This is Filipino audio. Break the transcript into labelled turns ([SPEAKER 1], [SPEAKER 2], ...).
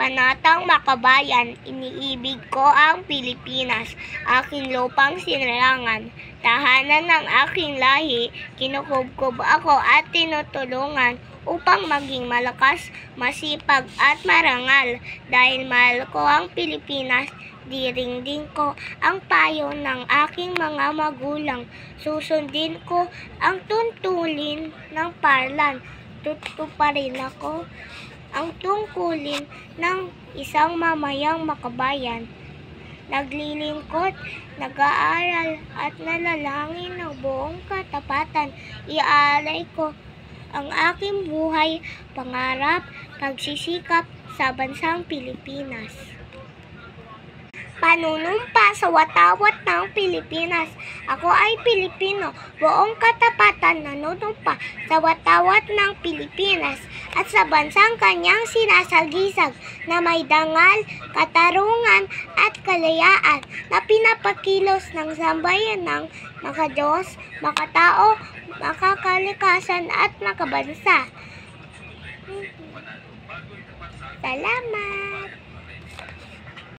[SPEAKER 1] Panatang makabayan, iniibig ko ang Pilipinas, aking lupang sinilangan. Tahanan ng aking lahi, kinukubkob ako at tinutulungan upang maging malakas, masipag at marangal. Dahil mahal ko ang Pilipinas, dirindin ko ang payo ng aking mga magulang. Susundin ko ang tuntulin ng parlan. Tutuparin ako ang tungkulin ng isang mamayang makabayan. Naglilingkod, nag-aaral at nalalangin ng buong katapatan. Iaalay ko ang aking buhay, pangarap, pagsisikap sa bansang Pilipinas. Panunumpa sa watawat ng Pilipinas. Ako ay Pilipino, buong katapatan nanunumpa sa watawat ng Pilipinas at sa bansang kanyang sinasagisag na may dangal, katarungan at kalayaan na pinapakilos ng sambayan ng makadiyos, makatao, makakalikasan at makabansa. Salamat!